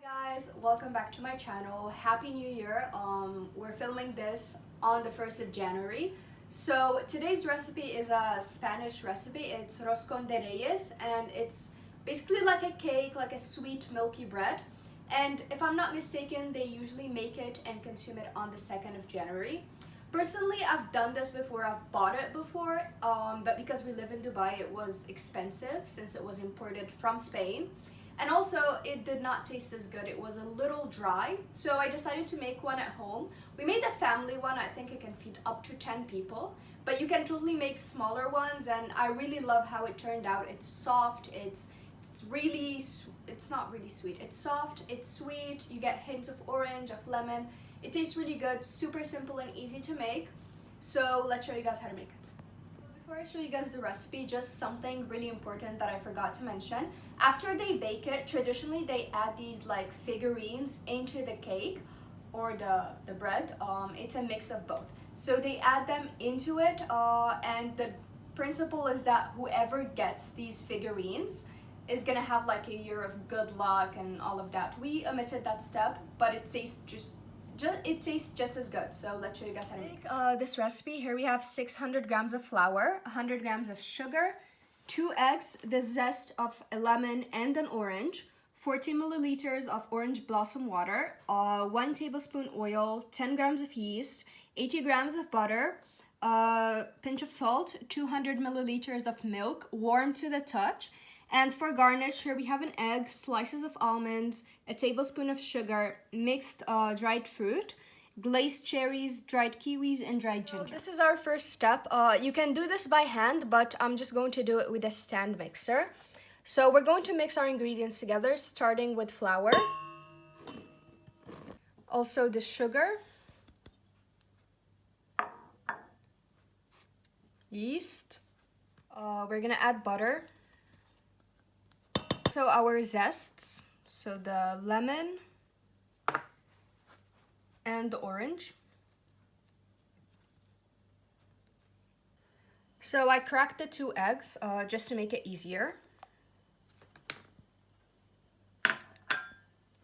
Guys, welcome back to my channel. Happy New Year. We're filming this on the 1st of January. So today's recipe is a Spanish recipe. It's Roscón de Reyes, and it's basically like a cake, like a sweet milky bread. And if I'm not mistaken, they usually make it and consume it on the 2nd of January. Personally, I've done this before, I've bought it before, but because we live in Dubai, it was expensive since it was imported from Spain. And also, it did not taste as good. It was a little dry. So I decided to make one at home. We made a family one. I think it can feed up to 10 people. But you can totally make smaller ones. And I really love how it turned out. It's soft. It's not really sweet. It's soft. It's sweet. You get hints of orange, of lemon. It tastes really good. Super simple and easy to make. So let's show you guys how to make it. Before I show you guys the recipe, just something really important that I forgot to mention. After they bake it, traditionally they add these like figurines into the cake or the bread. It's a mix of both. So they add them into it, and the principle is that whoever gets these figurines is gonna have like a year of good luck and all of that. We omitted that step, but it tastes just as good. So let's show you guys how to make this recipe. Here we have 600 grams of flour, 100 grams of sugar, 2 eggs, the zest of a lemon and an orange, 40 milliliters of orange blossom water, 1 tablespoon oil, 10 grams of yeast, 80 grams of butter, a pinch of salt, 200 milliliters of milk, warm to the touch. And for garnish, here we have an egg, slices of almonds, a tablespoon of sugar, mixed dried fruit, glazed cherries, dried kiwis, and dried ginger. So this is our first step. You can do this by hand, but I'm just going to do it with a stand mixer. So we're going to mix our ingredients together, starting with flour, also the sugar, yeast, we're gonna add butter, so our zests, so the lemon and the orange. So I cracked the 2 eggs just to make it easier.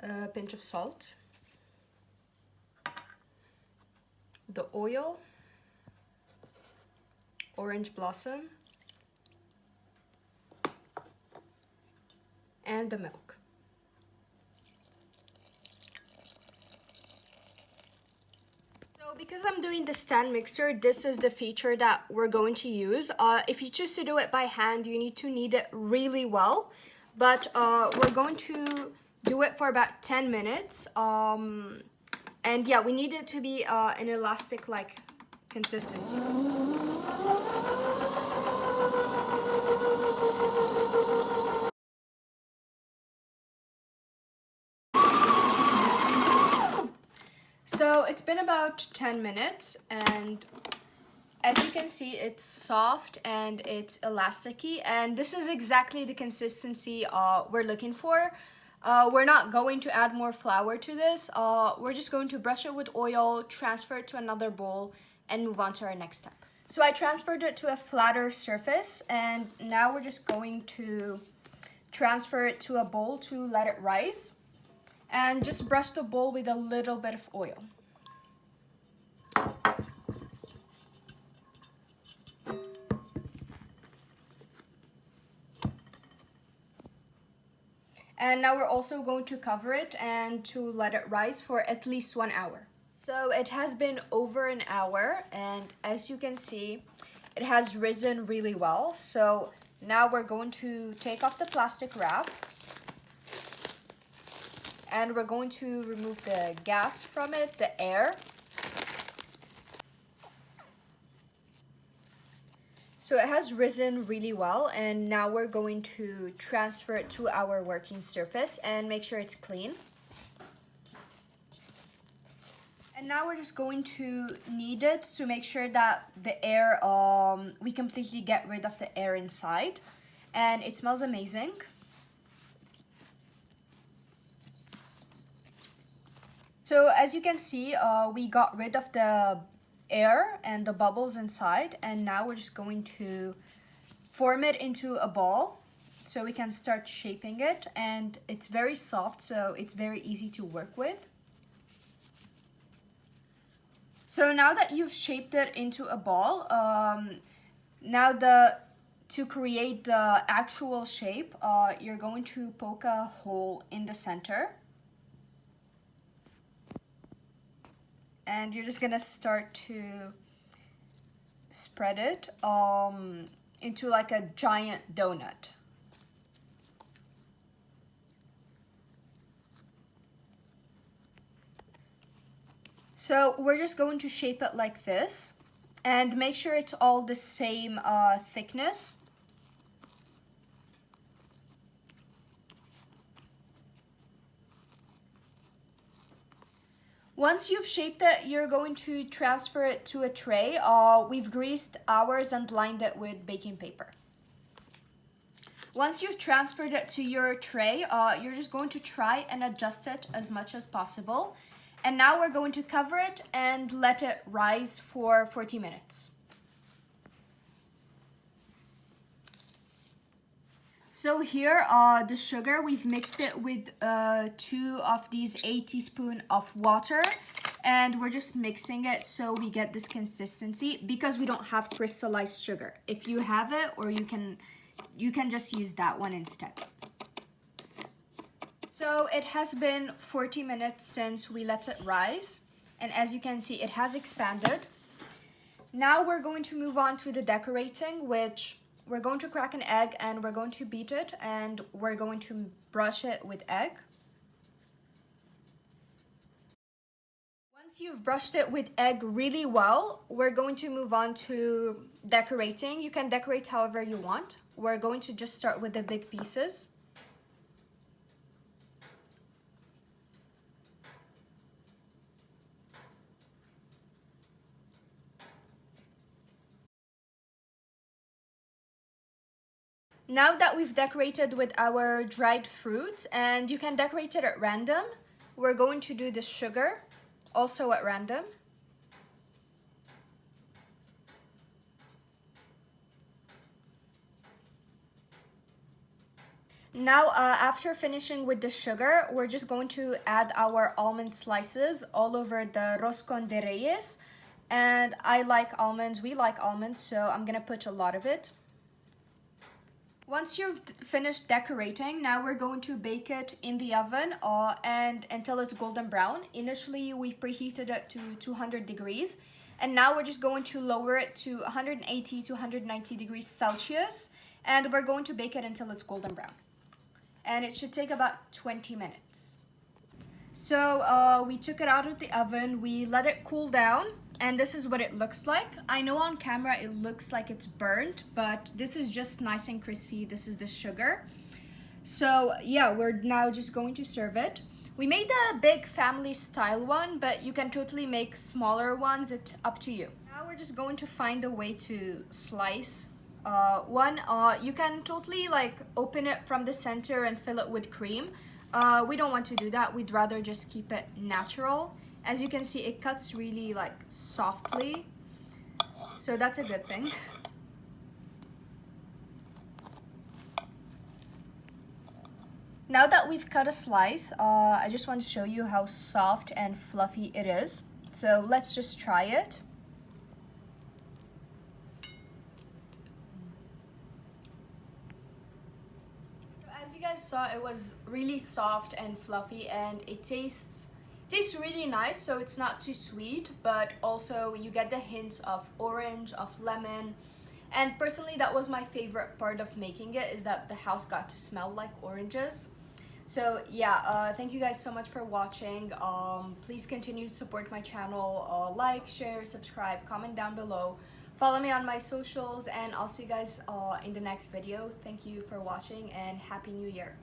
A pinch of salt, the oil, orange blossom, and the milk. So because I'm doing the stand mixer, this is the feature that we're going to use. If you choose to do it by hand, you need to knead it really well, but we're going to do it for about 10 minutes. And yeah, we need it to be an elastic like consistency. So it's been about 10 minutes, and as you can see, it's soft and it's elasticy, and this is exactly the consistency we're looking for. We're not going to add more flour to this. We're just going to brush it with oil, transfer it to another bowl, and move on to our next step. So I transferred it to a flatter surface, and now we're just going to transfer it to a bowl to let it rise. And just brush the bowl with a little bit of oil. And now we're also going to cover it and to let it rise for at least 1 hour. So it has been over an hour, and as you can see, it has risen really well. So now we're going to take off the plastic wrap, and we're going to remove the gas from it, the air. So it has risen really well, and now we're going to transfer it to our working surface and make sure it's clean. And now we're just going to knead it to make sure that the air, we completely get rid of the air inside. And it smells amazing. So as you can see, we got rid of the air and the bubbles inside, and now we're just going to form it into a ball so we can start shaping it. And it's very soft, so it's very easy to work with. So now that you've shaped it into a ball, to create the actual shape, you're going to poke a hole in the center. And you're just gonna start to spread it into like a giant donut. So we're just going to shape it like this and make sure it's all the same thickness. Once you've shaped it, you're going to transfer it to a tray. We've greased ours and lined it with baking paper. Once you've transferred it to your tray, you're just going to try and adjust it as much as possible. And now we're going to cover it and let it rise for 40 minutes. So here, the sugar, we've mixed it with 2 of these 8 teaspoons of water, and we're just mixing it so we get this consistency because we don't have crystallized sugar. If you have it, or you can just use that one instead. So it has been 40 minutes since we let it rise, and as you can see, it has expanded. Now we're going to move on to the decorating, which we're going to crack an egg and we're going to beat it, and we're going to brush it with egg. Once you've brushed it with egg really well, we're going to move on to decorating. You can decorate however you want. We're going to just start with the big pieces. Now that we've decorated with our dried fruit, and you can decorate it at random, we're going to do the sugar also at random. Now, after finishing with the sugar, we're just going to add our almond slices all over the Roscón de REYES. And I like almonds, we like almonds, so I'm gonna put a lot of it. Once you've finished decorating, now we're going to bake it in the oven and until it's golden brown. Initially, we preheated it to 200 degrees, and now we're just going to lower it to 180 to 190 degrees Celsius, and we're going to bake it until it's golden brown. And it should take about 20 minutes. So we took it out of the oven, we let it cool down, and this is what it looks like. I know on camera it looks like it's burnt, but this is just nice and crispy. This is the sugar. So yeah, we're now just going to serve it. We made a big family style one, but you can totally make smaller ones. It's up to you. Now we're just going to find a way to slice one. You can totally like open it from the center and fill it with cream. We don't want to do that. We'd rather just keep it natural. As you can see, it cuts really like softly, so that's a good thing. Now that we've cut a slice, I just want to show you how soft and fluffy it is. So let's just try it. As you guys saw, it was really soft and fluffy, and it tastes really nice. So it's not too sweet, but also you get the hints of orange, of lemon. And personally, that was my favorite part of making it, is that the house got to smell like oranges. So yeah, thank you guys so much for watching. Please continue to support my channel. Like, share, subscribe, comment down below. Follow me on my socials, and I'll see you guys in the next video. Thank you for watching, and Happy New Year.